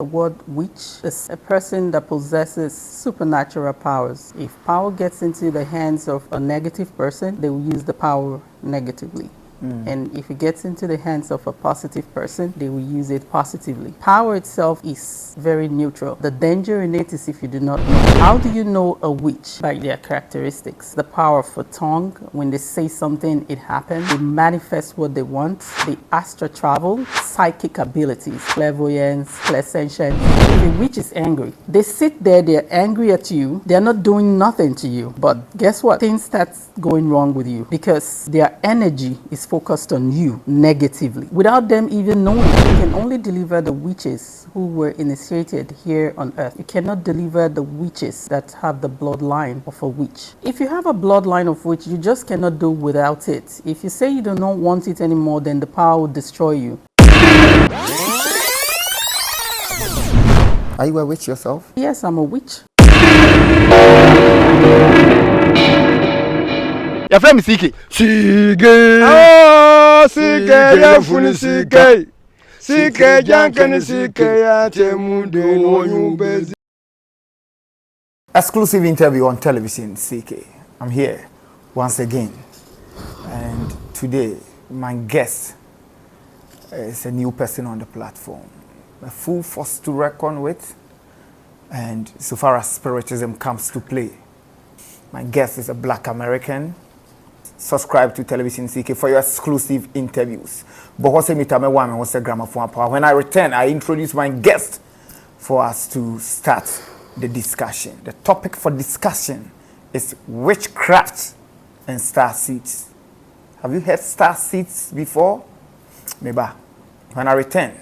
The word witch is a person that possesses supernatural powers. If power gets into the hands of a negative person, they will use the power negatively. And if it gets into the hands of a positive person, they will use it positively. Power itself is very neutral. The danger in it is if you do not know. How do you know a witch? By their characteristics. The power of a tongue. When they say something, it happens. They manifest what they want. They astral travel. Psychic abilities. Clairvoyance, clairsentience. If a witch is angry, they sit there, they're angry at you. They're not doing nothing to you. But guess what? Things start going wrong with you because their energy is focused on you negatively without them even knowing. You can only deliver the witches who were initiated here on earth. You cannot deliver the witches that have the bloodline of a witch. If you have a bloodline of witch, you just cannot do without it. If you say you do not want it anymore, then the power will destroy you. Are you a witch yourself? Yes, I'm a witch. Your friend is Sike. Sike. Oh, Sike. Ya funi Sike. Sike jankani Sike ya temude wonyubezi. Exclusive interview on television, Sike. I'm here once again. And today, my guest is a new person on the platform. A full force to reckon with. And so far as spiritism comes to play, my guest is a Black American. Subscribe to Television CK for your exclusive interviews. But when I return, I introduce my guest for us to start the discussion. The topic for discussion is witchcraft and starseeds. Have you heard starseeds before? Maybe. When I return,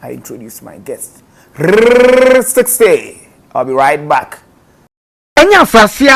I introduce my guest. 60. I'll be right back. Anya asase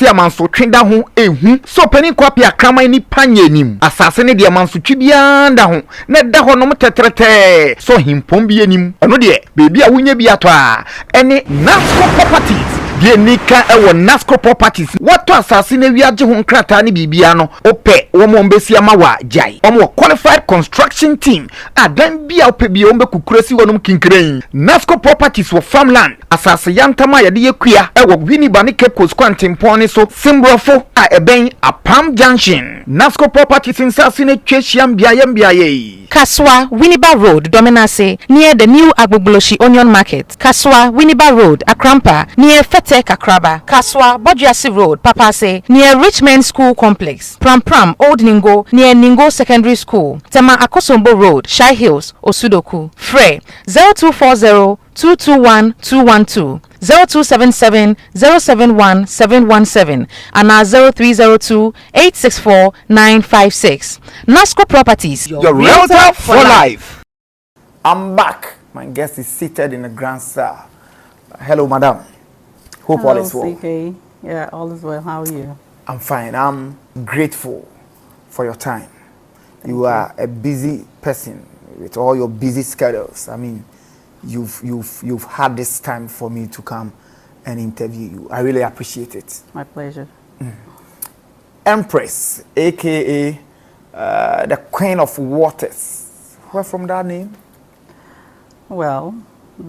amanso twenda ho ehu so pani kwapi akraman ni panyenim asase ne de amanso twibia nda ho na da ho no tetrete so himpom bi enim eno de bebi a wunya bi ato a ene Nasco Properties die nika ewo Nasco Properties wato asase na wiaje ho nkrata ne bibia no ope wo mo mbesi amawa jai omo qualified construction team adan bia ope bia ombe kukurasi wonum kinkren Nasco Properties for farmland asase yantama yade yekua ewo wini bani Cape Coast Quantimpone so simbrofo a eben Apam Junction Nasco Properties in Sasine Cheshiam biaye Kaswa Winneba Road Dominase near the new Agbogloshi Onion Market Kaswa Winneba Road Akrampa near Fete Kakraba Kaswa Bojiasi Road Papase near Richmond School Complex Pram Old Ningo near Ningo Secondary School Tema Akosombo Road Shai Hills Osudoku Frey 0240 221 0277 071 717 and 0302 864 956. Nasco Properties, your realtor for life. I'm back. My guest is seated in the grand star. Hello, madam. Hope all is well. CK. Yeah, all is well. How are you? I'm fine. I'm grateful for your time. You are a busy person with all your busy schedules. I mean, you've had this time for me to come and interview you. I really appreciate it. My pleasure. Empress, aka the Queen of Waters. Where from that name? Well,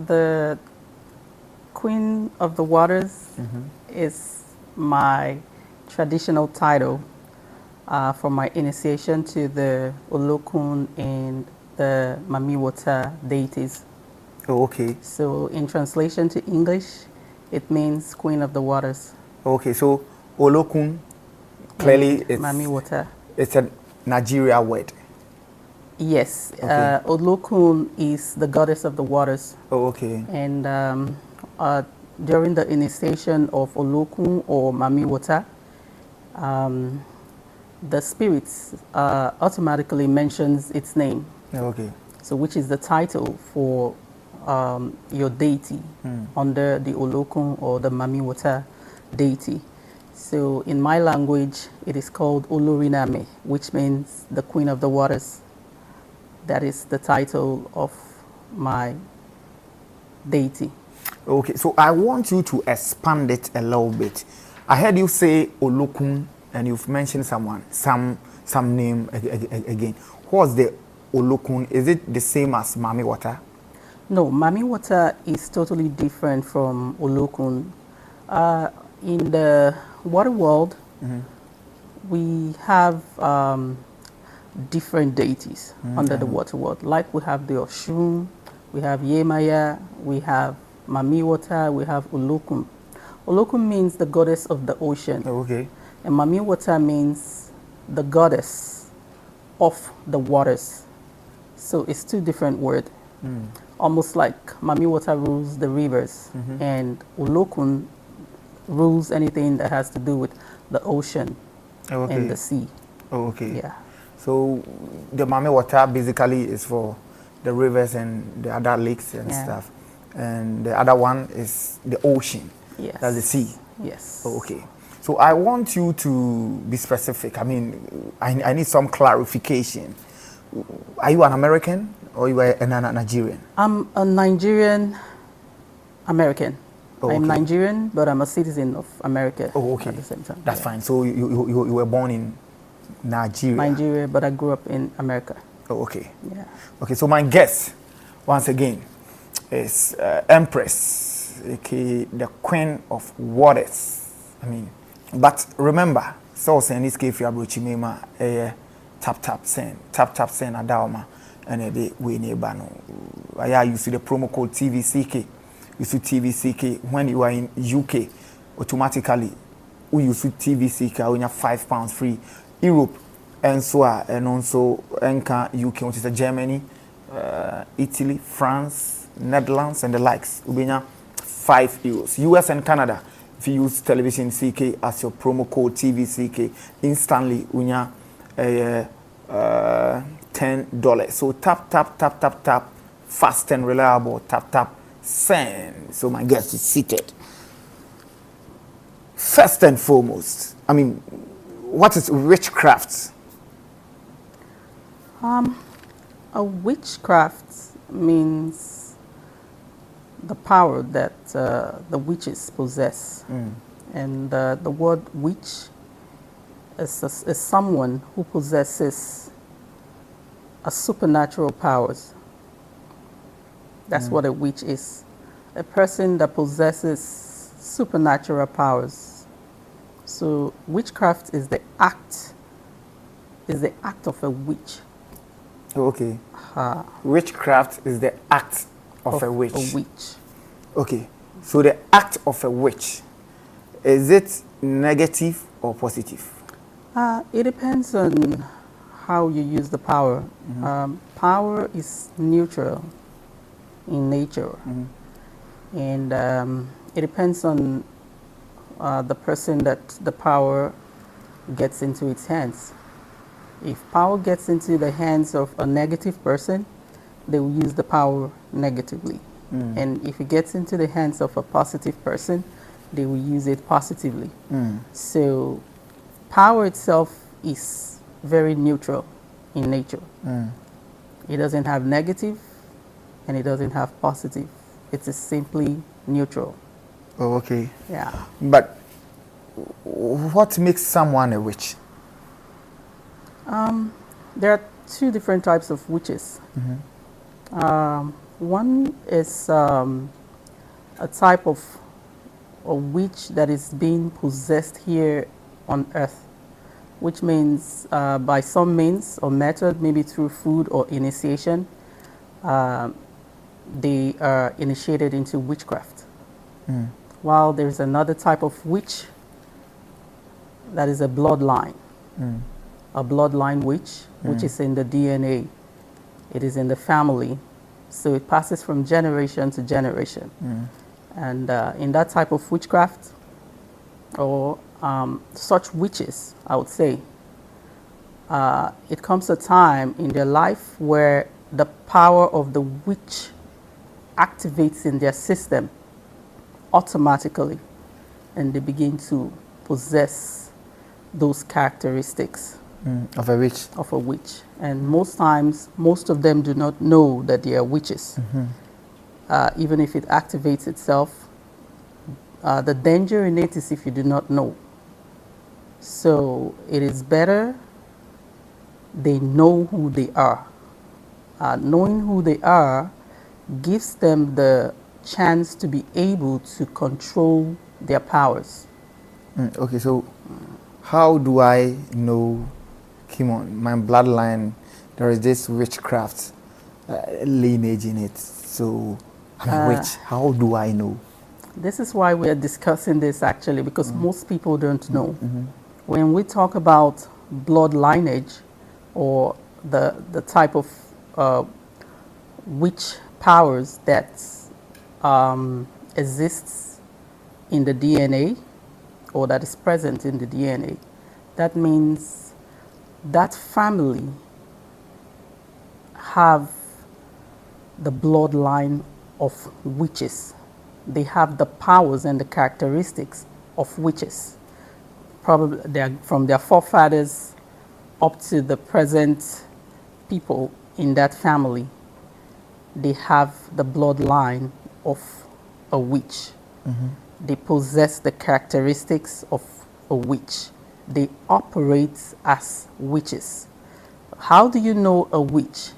the Queen of the Waters is my traditional title for my initiation to the Olokun and the Mamiwota deities. Oh, okay. So in translation to English, it means Queen of the Waters. Okay, so Olokun, clearly it's Mamiwota. It's a Nigeria word. Yes. Okay. Olokun is the goddess of the waters. Oh, okay. And during the initiation of Olokun or Mamiwota, the spirits automatically mentions its name. Okay. So which is the title for your deity under the Olokun or the Mamiwota deity. So in my language, it is called Oloriname, which means the Queen of the Waters. That is the title of my deity. Okay, so I want you to expand it a little bit. I heard you say Olokun, and you've mentioned some name again. What's the Olokun? Is it the same as Mamiwota? No, Mami water is totally different from Olokun. In the water world, we have different deities under the water world. Like we have the Oshun, we have Yemaya, we have Mami water, we have Olokun. Olokun means the goddess of the ocean. Oh, okay. And Mami water means the goddess of the waters. So it's two different words. Almost like Mami water rules the rivers, and Olokun rules anything that has to do with the ocean and the sea. Oh, okay. Yeah. So the Mame water basically is for the rivers and the other lakes and stuff. And the other one is the ocean. Yes. That's the sea. Yes. Oh, okay. So I want you to be specific. I mean, I need some clarification. Are you an American or you are a Nigerian? I'm a Nigerian American. Oh, I'm okay. Nigerian, but I'm a citizen of America Oh, okay. at the same time. That's fine. So you were born in Nigeria? Nigeria, but I grew up in America. Oh, okay. Yeah. Okay, so my guest, once again, is Empress, aka the Queen of Waters. I mean, but remember, so in this case, you are Chimema, tap send Adaoma, and the way nearby. I use the promo code TVCK. You see TVCK when you are in UK, automatically, we use TVCK, when you have £5 free. Europe, and so and also UK, which is Germany, Italy, France, Netherlands, and the likes. Ubenya €5. US and Canada, if you use television CK as your promo code TVCK, instantly unya $10. So tap, fast and reliable. Tap, send. So my guest is seated. First and foremost, I mean, what is witchcraft? A witchcraft means the power that the witches possess. And the word witch is someone who possesses a supernatural powers. That's what a witch is. A person that possesses supernatural powers. So witchcraft is the act of a witch. Okay. Witchcraft is the act of a witch. A witch. Okay. So the act of a witch, is it negative or positive? It depends on how you use the power. Power is neutral in nature. And it depends on the person that the power gets into its hands. If power gets into the hands of a negative person, they will use the power negatively. And if it gets into the hands of a positive person, they will use it positively. So power itself is very neutral in nature. It doesn't have negative and it doesn't have positive. It is simply neutral. Oh, okay. Yeah. But what makes someone a witch? There are two different types of witches. One is a type of a witch that is being possessed here on earth, which means by some means or method, maybe through food or initiation, they are initiated into witchcraft. While there's another type of witch that is a bloodline. A bloodline witch, which is in the DNA. It is in the family. So it passes from generation to generation. And in that type of witchcraft, or such witches, I would say, it comes a time in their life where the power of the witch activates in their system automatically, and they begin to possess those characteristics Of a witch. of a witch. And most times, most of them do not know that they are witches. Even if it activates itself, the danger in it is if you do not know. So it is better they know who they are. Knowing who they are gives them the chance to be able to control their powers. Okay, so how do I know, come on, my bloodline, there is this witchcraft lineage in it, so I'm a witch. How do I know? This is why we are discussing this actually, because most people don't know. When we talk about blood lineage or the type of witch powers that exists in the DNA or that is present in the DNA, that means that family have the bloodline of witches. They have the powers and the characteristics of witches. Probably they're from their forefathers up to the present people in that family. They have the bloodline of a witch. They possess the characteristics of a witch. They operate as witches. How do you know a witch?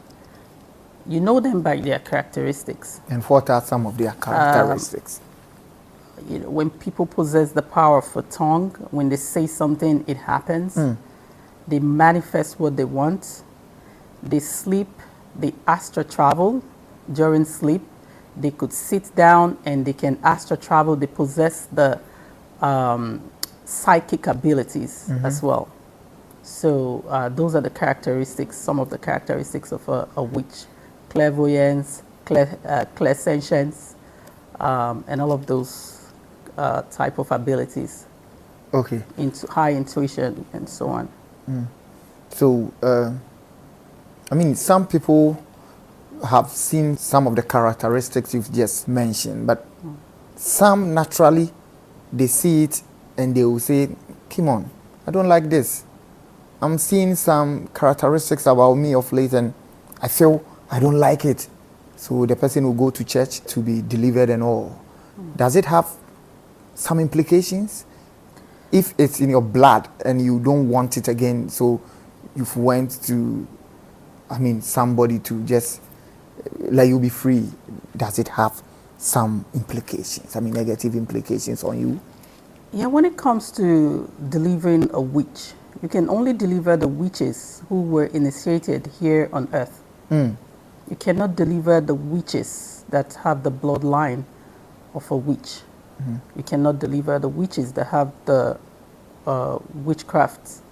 You know them by their characteristics. And what are some of their characteristics? You know, when people possess the power of a tongue, when they say something, it happens. They manifest what they want. They sleep, they astral travel during sleep. They could sit down and they can astral travel. They possess the psychic abilities as well. So those are the characteristics, some of the characteristics of a witch. Clairvoyance, clairsentience, and all of those type of abilities. Okay. Into high intuition and so on. So, I mean, some people have seen some of the characteristics you've just mentioned, but some naturally, they see it and they will say, come on, I don't like this. I'm seeing some characteristics about me of late and I feel I don't like it. So the person will go to church to be delivered and all. Does it have some implications? If it's in your blood and you don't want it again, so you've went to, I mean, somebody to just let you be free, does it have some implications? I mean, negative implications on you? Yeah, when it comes to delivering a witch, you can only deliver the witches who were initiated here on earth. You cannot deliver the witches that have the bloodline of a witch. You cannot deliver the witches that have the witchcraft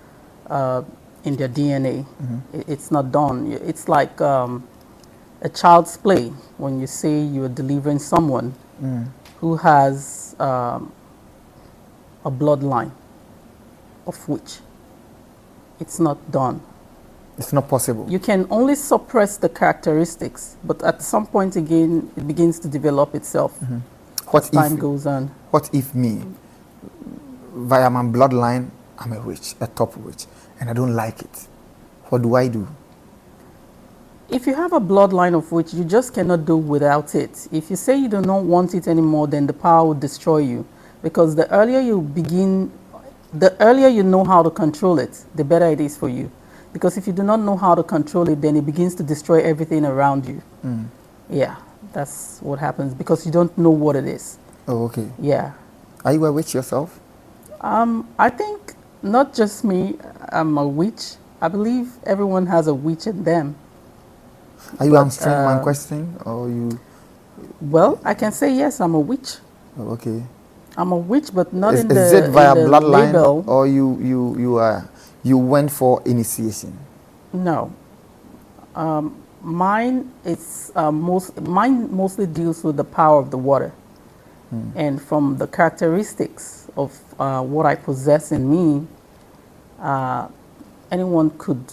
in their DNA. It's not done. It's like a child's play when you say you're delivering someone who has a bloodline of witch. It's not done. It's not possible. You can only suppress the characteristics, but at some point again, it begins to develop itself as time goes on. What if me, via my bloodline, I'm a witch, a top witch, and I don't like it? What do I do? If you have a bloodline of witch, you just cannot do without it. If you say you do not want it anymore, then the power will destroy you. Because the earlier you begin, the earlier you know how to control it, the better it is for you. Because if you do not know how to control it, then it begins to destroy everything around you. Yeah, that's what happens because you don't know what it is. Oh, okay. Yeah. Are you a witch yourself? I think not just me, I'm a witch. I believe everyone has a witch in them. Are you answering my question or you? Well, I can say yes, I'm a witch. Oh, okay. I'm a witch, but not in the Is it via bloodline label. or you went for initiation? No. Mine is mine mostly deals with the power of the water, and from the characteristics of what I possess in me, anyone could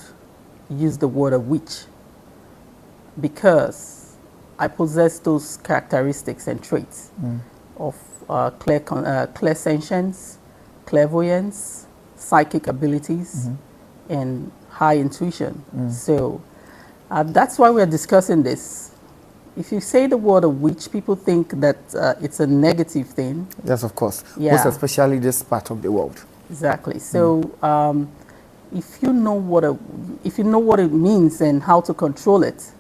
use the word a witch because I possess those characteristics and traits of clairsentience, clairvoyance, psychic abilities, and high intuition. So that's why we're discussing this. If you say the word a witch, people think that it's a negative thing. Yes, of course. Yeah. Most especially this part of the world. Exactly. So if you know what it means and how to control it,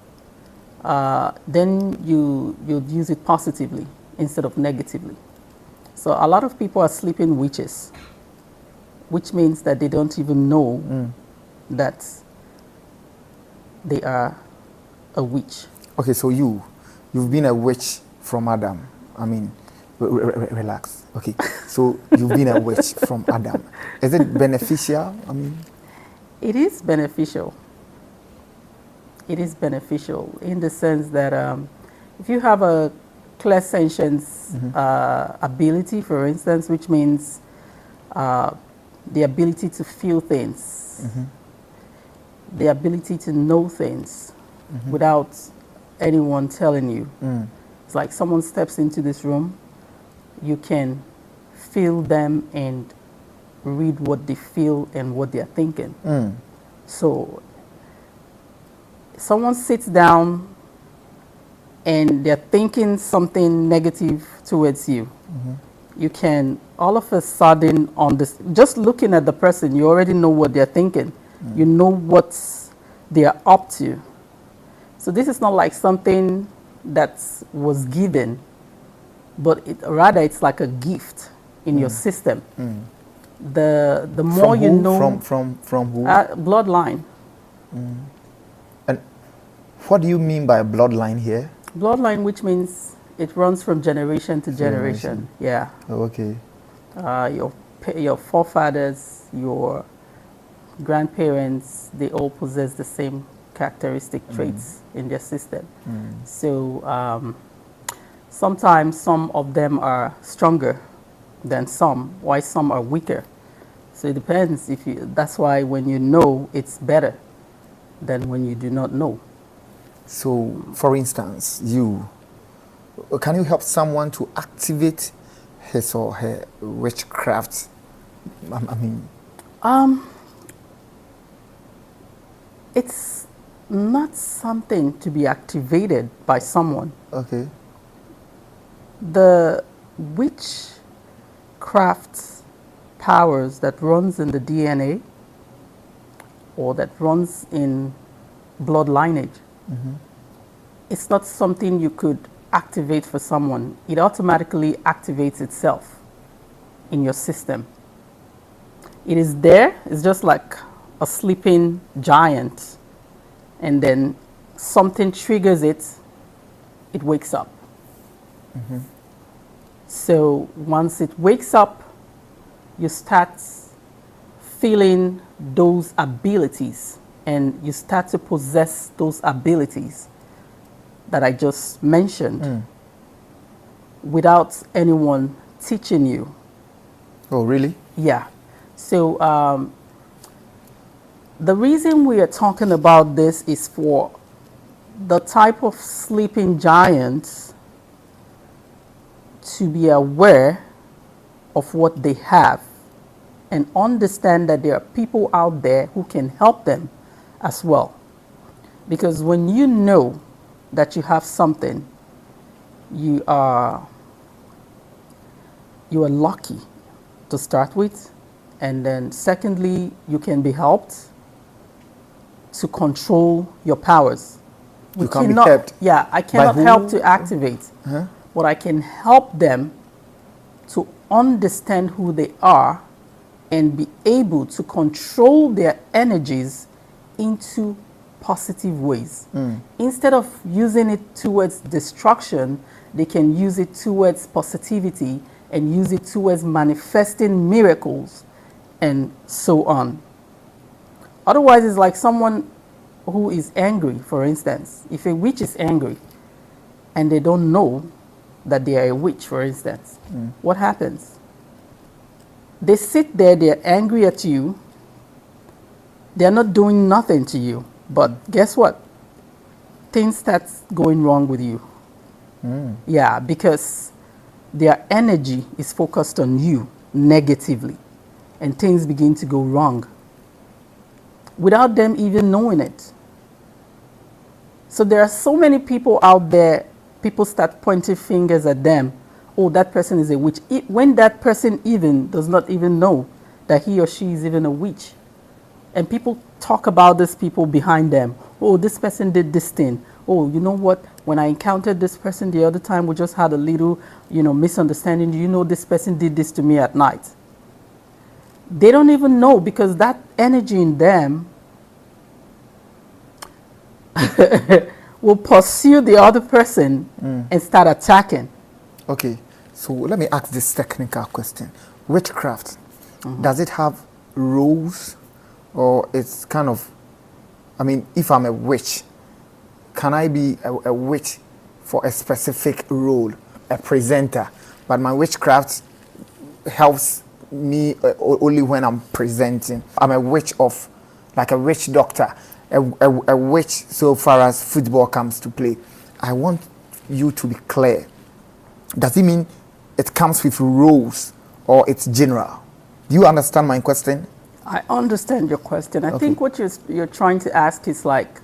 then you'd use it positively instead of negatively. So a lot of people are sleeping witches, which means that they don't even know that they are a witch. Okay, so you've been a witch from Adam. I mean, relax. Okay, so you've been a witch from Adam. Is it beneficial? I mean, it is beneficial. It is beneficial in the sense that if you have a clairsentience ability, for instance, which means the ability to feel things, the ability to know things without anyone telling you. It's like someone steps into this room, you can feel them and read what they feel and what they're thinking. So someone sits down and they're thinking something negative towards you. You can all of a sudden, on this, just looking at the person, you already know what they're thinking. You know what they're up to. So this is not like something that was given, but rather it's like a gift in your system. The more you know, from who? bloodline. And what do you mean by bloodline here? Bloodline, which means it runs from generation to generation. Yeah. Oh, okay. Your forefathers, your grandparents, they all possess the same characteristic traits in their system. So sometimes some of them are stronger than some, while some are weaker. So it depends. That's why when you know, it's better than when you do not know. So, for instance, can you help someone to activate his or her witchcraft? I mean, it's not something to be activated by someone. okay. The witchcraft powers that runs in the DNA or that runs in blood lineage, it's not something you could activate for someone. It automatically activates itself in your system. It is there. It's just like a sleeping giant, and then something triggers it, it wakes up. So once it wakes up, you start feeling those abilities, and you start to possess those abilities that I just mentioned without anyone teaching you. Oh, really? Yeah. So the reason we are talking about this is for the type of sleeping giants to be aware of what they have and understand that there are people out there who can help them as well. Because when you know that you have something, you are lucky to start with, and then secondly, you can be helped to control your powers. You can be helped. Yeah, I cannot help to activate, but I can help them to understand who they are and be able to control their energies into positive ways. Instead of using it towards destruction, they can use it towards positivity and use it towards manifesting miracles and so on. Otherwise, it's like someone who is angry, for instance. If a witch is angry and they don't know that they are a witch, for instance, what happens? They sit there, they're angry at you, they're not doing nothing to you, but guess what? Things start going wrong with you. Yeah, because their energy is focused on you negatively, and things begin to go wrong without them even knowing it. So there are so many people out there, people start pointing fingers at them. Oh, that person is a witch. When that person even does not even know that he or she is even a witch. And people talk about these people behind them. Oh, this person did this thing. oh, you know what, when I encountered this person the other time, we just had a little, misunderstanding. Do you know this person did this to me at night? They don't even know, because that energy in them will pursue the other person and start attacking. Okay, so let me ask this technical question. Witchcraft, does it have roles, or it's kind of, I mean, if I'm a witch, can I be a witch for a specific role, a presenter, but my witchcraft helps me only when I'm presenting? I'm a witch of, like a witch doctor, a witch so far as football comes to play. I want you to be clear. Does it mean it comes with roles, or it's general? Do you understand my question? I understand your question. I think what you're trying to ask is like,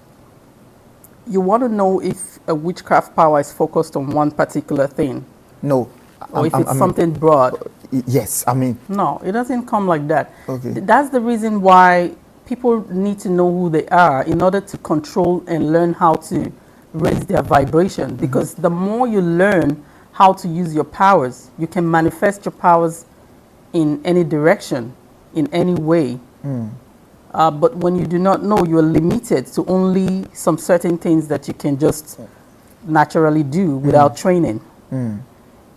you want to know if a witchcraft power is focused on one particular thing. No. Or if it's something broad. Yes, I mean. No, it doesn't come like that. Okay. That's the reason why people need to know who they are in order to control and learn how to raise their vibration. Because the more you learn how to use your powers, you can manifest your powers in any direction, in any way. But when you do not know, you are limited to only some certain things that you can just naturally do without training.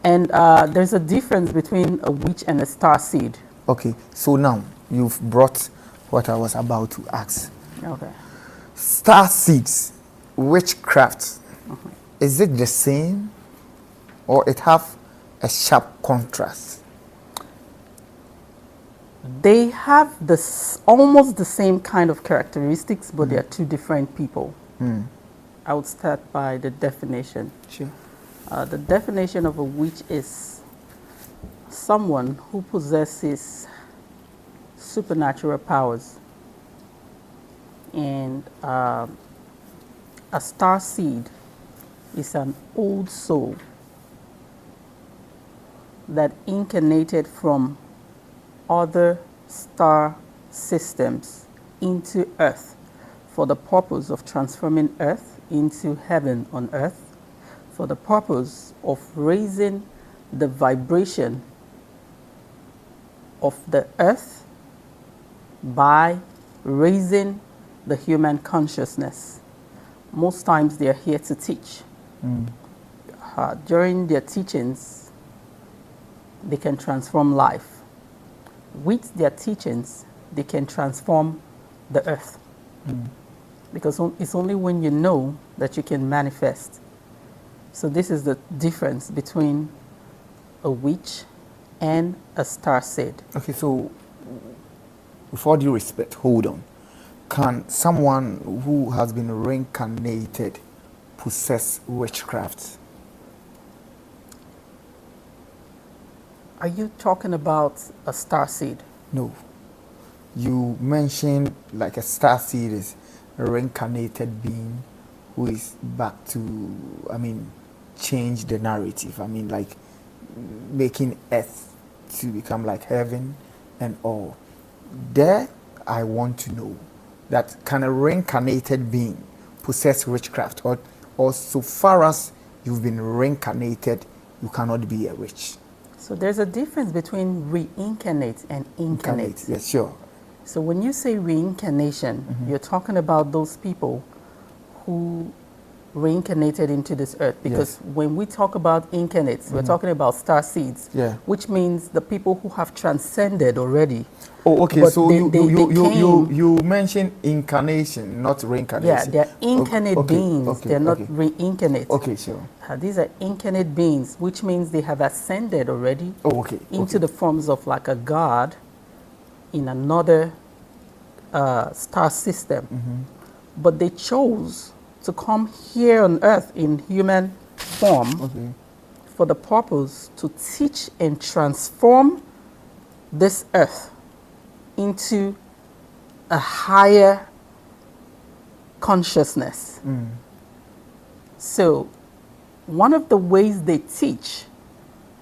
And there's a difference between a witch and a starseed. Okay, so now you've brought what I was about to ask. Okay. Starseeds, witchcraft, is it the same, or it have a sharp contrast? They have almost the same kind of characteristics, but they are two different people. I would start by the definition. Sure. The definition of a witch is someone who possesses supernatural powers. And a starseed is an old soul that incarnated from other star systems into Earth for the purpose of transforming Earth into heaven on Earth, for the purpose of raising the vibration of the Earth by raising the human consciousness. Most times they are here to teach. During their teachings, they can transform life. With their teachings, they can transform the earth. Because it's only when you know that you can manifest. So this is the difference between a witch and a starseed. Okay, so with all due respect, hold on. Can someone who has been reincarnated possess witchcraft? Are you talking about a starseed? No. You mentioned like a starseed is a reincarnated being who is back to, change the narrative. Like making earth to become like heaven and all. There, I want to know that can a reincarnated being possess witchcraft, or so far as you've been reincarnated, you cannot be a witch? So there's a difference between reincarnate and incarnate. Yes, sure. So when you say reincarnation, you're talking about those people who reincarnated into this earth. Because when we talk about incarnates, we're talking about starseeds, which means the people who have transcended already. Oh, okay. But So you you mentioned incarnation, not reincarnation. Yeah, they're incarnate beings. They're not reincarnate. Okay, sure. These are incarnate beings, which means they have ascended already into the forms of like a god in another star system. But they chose to come here on earth in human form for the purpose to teach and transform this earth into a higher consciousness. So one of the ways they teach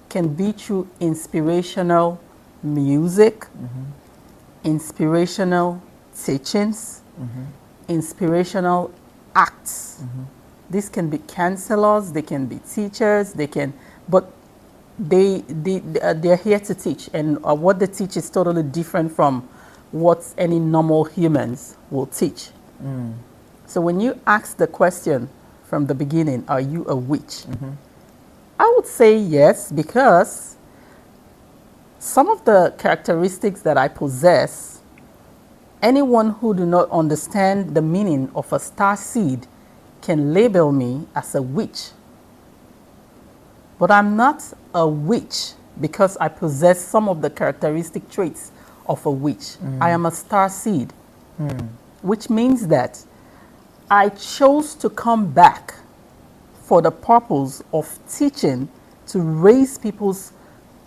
can be through inspirational music, inspirational teachings, inspirational acts, These can be counselors, they can be teachers, but they're here to teach, and what they teach is totally different from what any normal humans will teach. So when you ask the question from the beginning, are you a witch? I would say yes, because some of the characteristics that I possess, anyone who do not understand the meaning of a star seed can label me as a witch. But I'm not a witch because I possess some of the characteristic traits of a witch. I am a star seed, which means that I chose to come back for the purpose of teaching to raise people's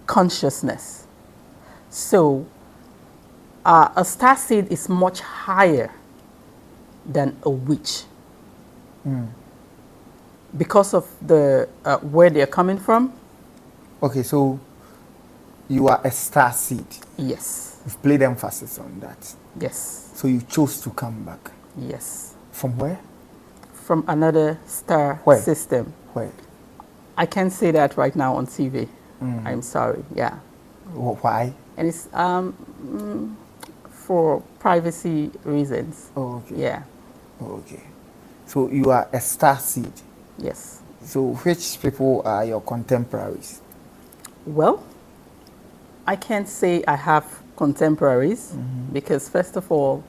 consciousness. So a star seed is much higher than a witch. Because of the where they're coming from. Okay, so you are a star seed. Yes. You've played emphasis on that. Yes. So you chose to come back. Yes. From where? From another star Where? system. Where? I can't say that right now on TV. I'm sorry. Yeah. Why? And it's for privacy reasons. Oh, okay. Yeah. Oh, okay. So you are a star seed. Yes. So which people are your contemporaries? Well, I can't say I have contemporaries because, first of all,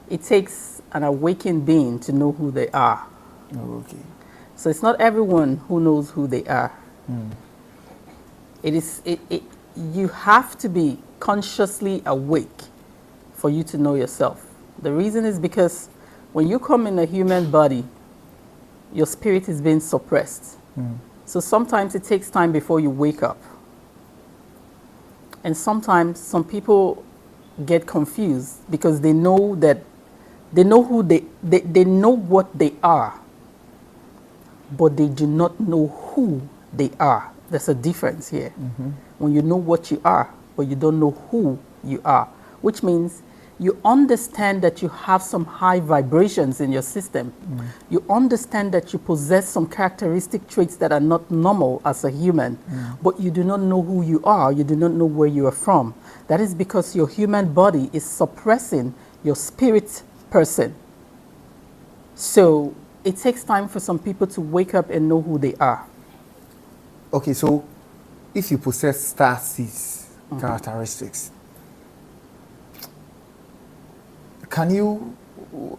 it takes an awakened being to know who they are. Oh, okay. So it's not everyone who knows who they are. You have to be consciously awake for you to know yourself. The reason is because when you come in a human body, your spirit is being suppressed. So sometimes it takes time before you wake up. And sometimes some people get confused because they know that they know who they know what they are, but they do not know who they are. There's a difference here. When you know what you are, but you don't know who you are, which means you understand that you have some high vibrations in your system. You understand that you possess some characteristic traits that are not normal as a human, but you do not know who you are. You do not know where you are from. That is because your human body is suppressing your spirit person. So it takes time for some people to wake up and know who they are. Okay, so if you possess star seeds characteristics, can you,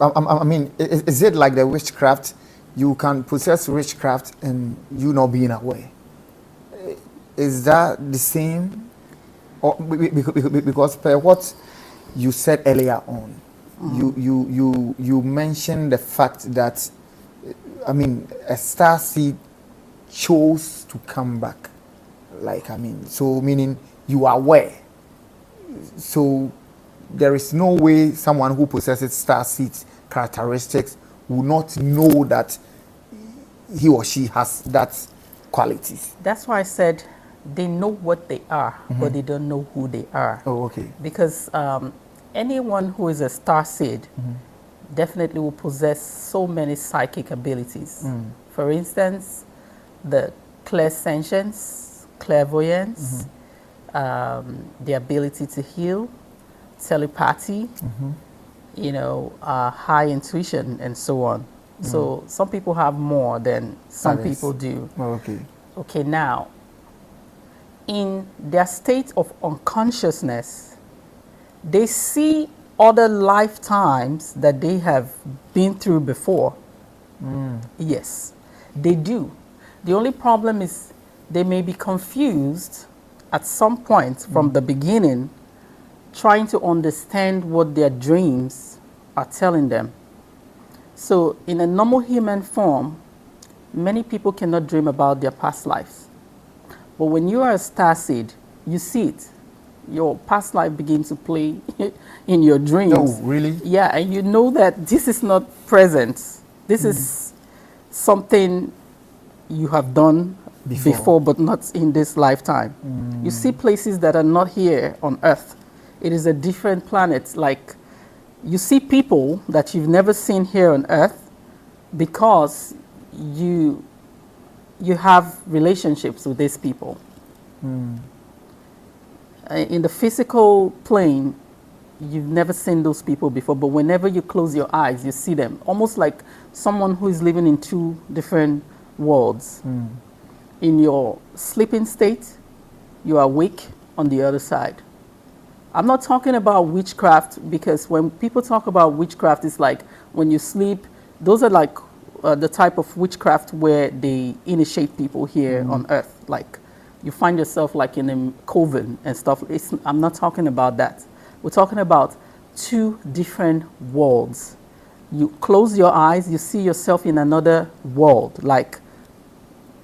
I mean, is it like the witchcraft? You can possess witchcraft and you not being aware. Is that the same? Or because per what you said earlier on, you mentioned the fact that, I mean, a star seed chose to come back. Like, I mean, so meaning you are aware. So there is no way someone who possesses star seeds characteristics will not know that he or she has that qualities. That's why I said they know what they are, but they don't know who they are. Oh, okay. Because anyone who is a star seed definitely will possess so many psychic abilities. For instance, the clairsentience, clairvoyance, the ability to heal, telepathy, you know, high intuition, and so on. So some people have more than some people do. Oh, okay. Okay, now, in their state of unconsciousness, they see other lifetimes that they have been through before. Yes, they do. The only problem is they may be confused at some point from the beginning, trying to understand what their dreams are telling them. So in a normal human form, many people cannot dream about their past lives. But when you are a starseed, you see it. Your past life begins to play in your dreams. Oh, really? Yeah, and you know that this is not present. This is something you have done before, but not in this lifetime. You see places that are not here on Earth. It is a different planet. Like, you see people that you've never seen here on Earth because you have relationships with these people. In the physical plane, you've never seen those people before, but whenever you close your eyes, you see them, almost like someone who is living in two different worlds. In your sleeping state, you are awake on the other side. I'm not talking about witchcraft, because when people talk about witchcraft, it's like when you sleep, those are like the type of witchcraft where they initiate people here on earth. Like you find yourself like in a coven and stuff. I'm not talking about that. We're talking about two different worlds. You close your eyes, you see yourself in another world, like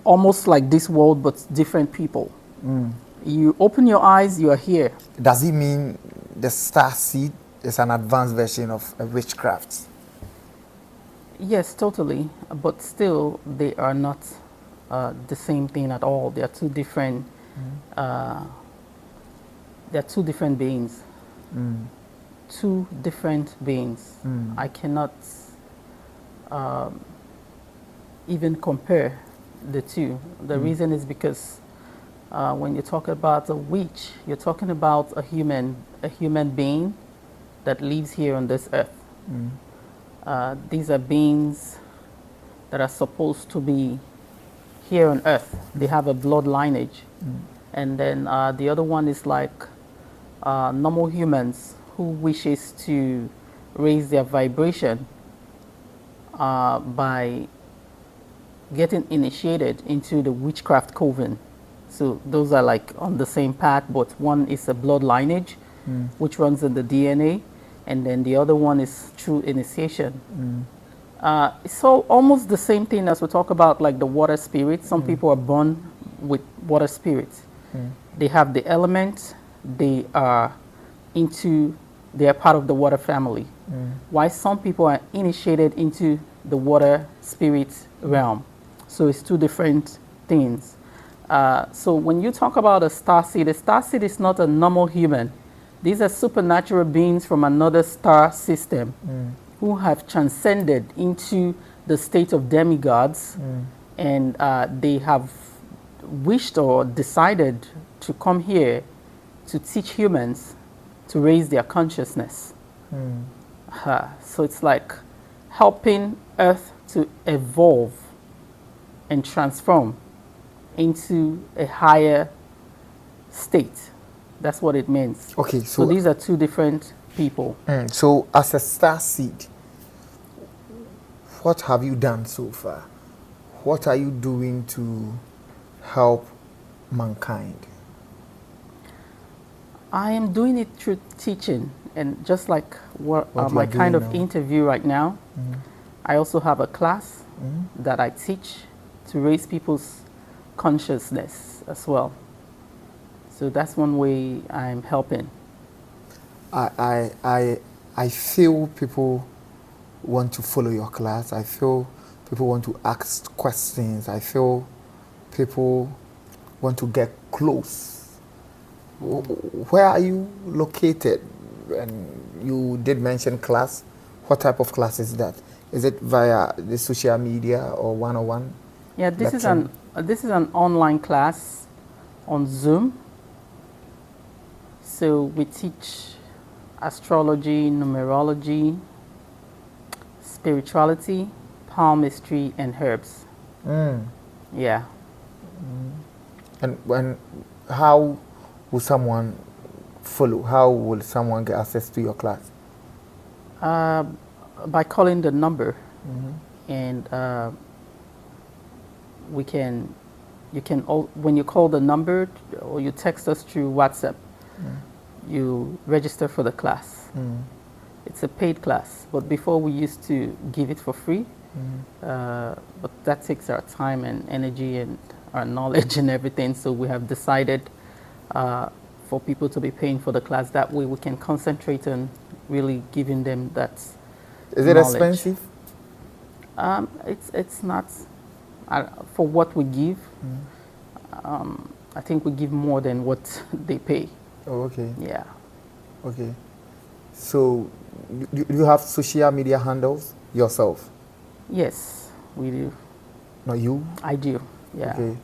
almost like this world, but different people. You open your eyes, you are here. Does it mean the Starseed is an advanced version of a witchcraft? Yes, totally. But still, they are not the same thing at all. They are two different. They are two different beings. Two different beings. I cannot even compare the two. The reason is because when you talk about a witch, you're talking about a human being that lives here on this earth. These are beings that are supposed to be here on earth. They have a blood lineage. And then the other one is like normal humans who wishes to raise their vibration by getting initiated into the witchcraft coven. So those are like on the same path, but one is a blood lineage, which runs in the DNA, and then the other one is through initiation. So almost the same thing as we talk about like the water spirits. Some people are born with water spirits. They have the element, they are part of the water family. While some people are initiated into the water spirit realm. So it's two different things. So when you talk about a starseed is not a normal human. These are supernatural beings from another star system who have transcended into the state of demigods, and they have wished or decided to come here to teach humans to raise their consciousness. So it's like helping Earth to evolve and transform into a higher state. That's what it means. Okay, so these are two different people. So as a Starseed, what have you done so far? What are you doing to help mankind? I am doing it through teaching, and just like what my kind of interview right now, I also have a class that I teach to raise people's consciousness as well. So that's one way I'm helping. I feel people want to follow your class. I feel people want to ask questions. I feel people want to get close. Where are you located? And you did mention class. What type of class is that? Is it via the social media or one-on-one? Yeah, this is an online class on Zoom. So we teach astrology, numerology, spirituality, palmistry, and herbs. Yeah. And how will someone follow? How will someone get access to your class? By calling the number, and when you call the number or you text us through WhatsApp, you register for the class. It's a paid class, but before we used to give it for free, but that takes our time and energy and our knowledge and everything, so we have decided for people to be paying for the class. That way we can concentrate on really giving them that Is it knowledge. expensive? It's not. For what we give, I think we give more than what they pay. Oh, okay. Yeah. Okay. So, do you have social media handles yourself? Yes, we do. Not you? I do. Yeah. Okay.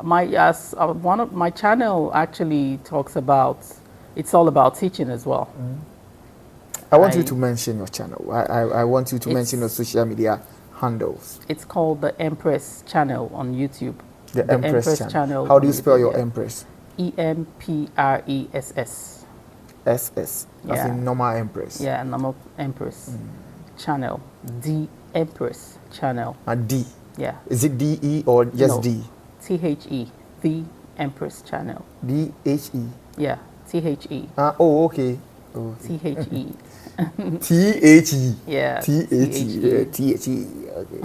One of my channel actually talks about. It's all about teaching as well. I want you to mention your channel. I want you to mention your It's- social media handles. It's called the Empress channel on YouTube. The Empress channel. How do you on spell YouTube, your yeah. Empress? EMPRESS. SS. As Yeah. in normal Empress. Yeah, normal Empress channel. The Empress channel. A D. Yeah. Is it DE or just No. D? THE. The Empress channel. DHE. Yeah. THE. Oh, okay. Oh. THE. THE. Yeah. THE. THE. Okay.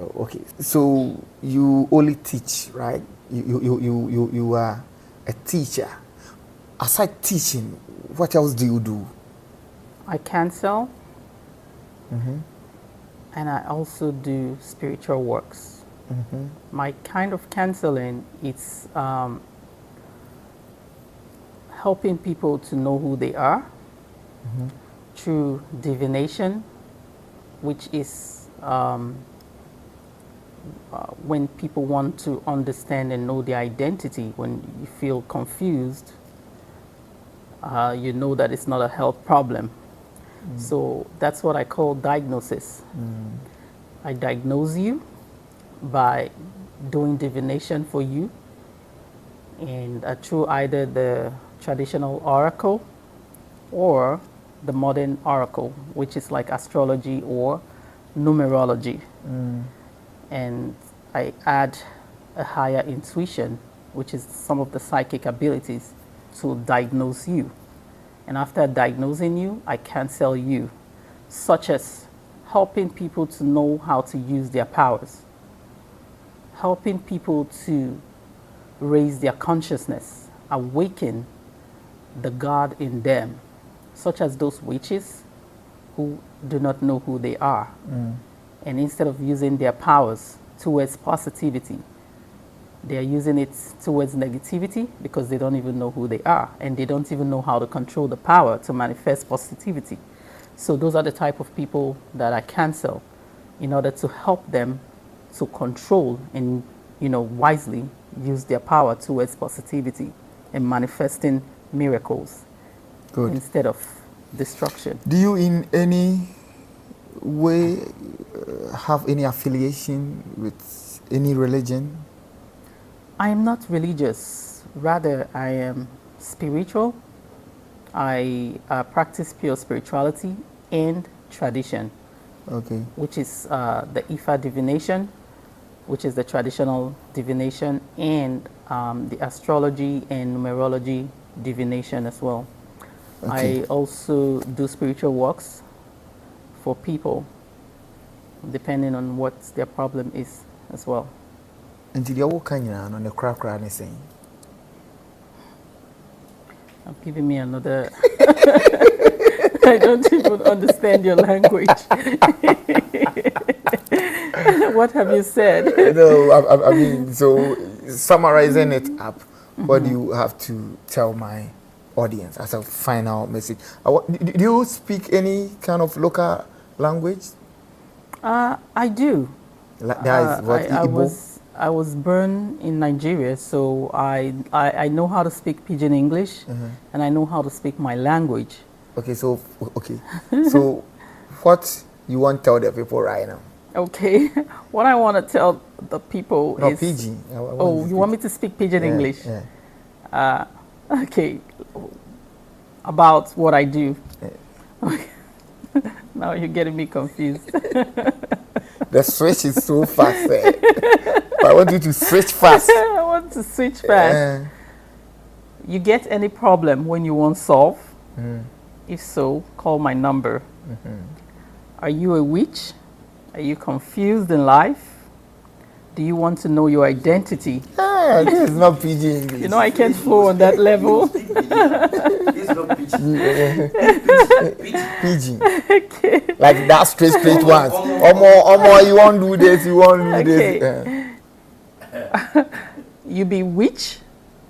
Oh, okay. So you only teach, right? You are a teacher. Aside teaching, what else do you do? I cancel. And I also do spiritual works. My kind of counseling is helping people to know who they are through divination, which is when people want to understand and know their identity. When you feel confused, you know that it's not a health problem. So that's what I call diagnosis. I diagnose you by doing divination for you, and through either the traditional oracle or the modern oracle, which is like astrology or numerology. And I add a higher intuition, which is some of the psychic abilities, to diagnose you. And after diagnosing you, I cancel you, such as helping people to know how to use their powers, helping people to raise their consciousness, awaken the God in them, such as those witches who do not know who they are. And instead of using their powers towards positivity, they are using it towards negativity because they don't even know who they are, and they don't even know how to control the power to manifest positivity. So those are the type of people that I cancel in order to help them to control and, wisely use their power towards positivity and manifesting miracles. Good. Instead of destruction. Do you in any way have any affiliation with any religion? I am not religious. Rather, I am spiritual. I practice pure spirituality and tradition. Okay. Which is the Ifa divination, which is the traditional divination, and the astrology and numerology divination as well. Okay. I also do spiritual works for people, depending on what their problem is as well. Until you walk in on the crack saying, I'm giving me another. I don't even understand your language. What have you said? No, I mean, so summarizing it up, what do you have to tell my audience as a final message? Do you speak any kind of local language? I do. That is what Igbo? I was born in Nigeria, so I know how to speak Pidgin English, and I know how to speak my language. Okay, so what you want to tell the people right now? Okay, what I want to tell the people is... Pidgin. You want me to speak Pidgin English? Yeah. Okay, about what I do. Yeah. Now you're getting me confused. The switch is so fast. I want you to switch fast. I want to switch fast. You get any problem when you want solve? If so, call my number. Are you a witch? Are you confused in life? Do you want to know your identity? This is not PG English. You know I can't flow on that level. This is not PG. Okay. Like that straight ones. Omo, you won't do this, you won't do this. You be witch,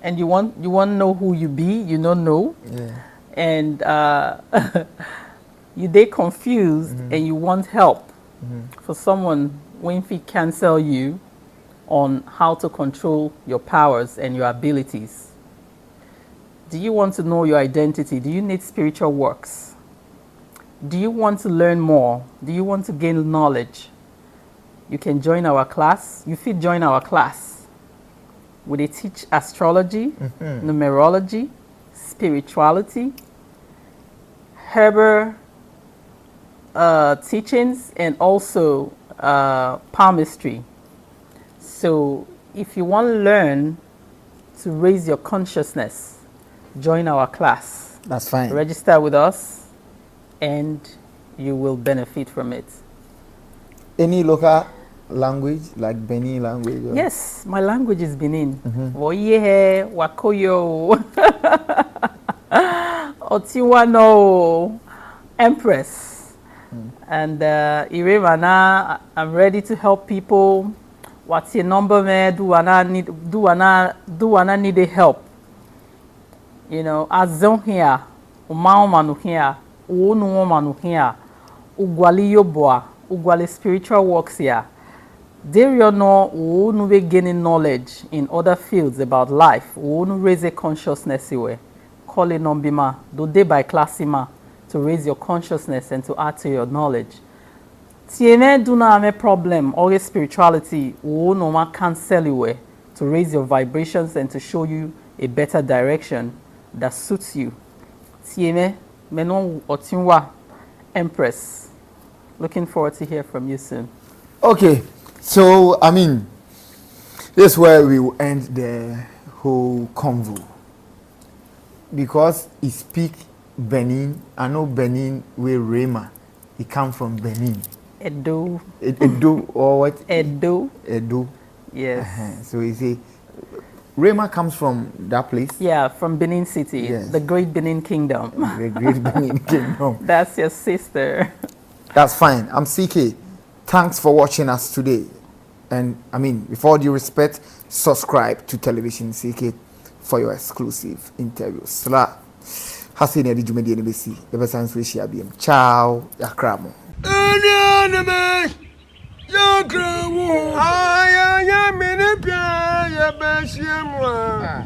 and you want to know who you be. You don't know. Yeah. And you they confused, and you want help for someone when he cancel you on how to control your powers and your abilities. Do you want to know your identity? Do you need spiritual works? Do you want to learn more? Do you want to gain knowledge? You can join our class. You should join our class. We they teach astrology, numerology, spirituality, herbal teachings, and also palmistry. So if you want to learn to raise your consciousness, join our class. That's fine. Register with us and you will benefit from it. Any local language, like Benin language? Or? Yes, my language is Benin. Woye, Wakoyo, Otiwano, Empress. And Iremana, I'm ready to help people. What's your number, man? Do I need help? You know, azon here, manu here, unu manu here, ugwali yoboa, ugwali spiritual works here. There you know, unu be gaining knowledge in other fields about life. Unu raise a consciousness here. Call it nombima, do day by classima to raise your consciousness and to add to your knowledge. Tiene do not have a problem. Always spirituality, unu ma cancel you to raise your vibrations and to show you a better direction that suits you. Tiene menon otinwa Empress. Looking forward to hear from you soon. Okay, so I mean, this is where we will end the whole convo. Because he speak Benin, I know Benin where Rema, he come from Benin. Edo. Edo or what? Edo. Edo. Yes. So he say, Rema comes from that place? Yeah, from Benin City, yes. The Great Benin Kingdom. The Great Benin Kingdom. That's your sister. That's fine. I'm CK. Thanks for watching us today. And I mean, with all due respect, subscribe to Television CK for your exclusive interviews. Sla. Hasi ne di jumedi NBC. Ebe sans we share biem. Ciao. Yakramo. Yakramo. Aya mene pia ya beshia mwa.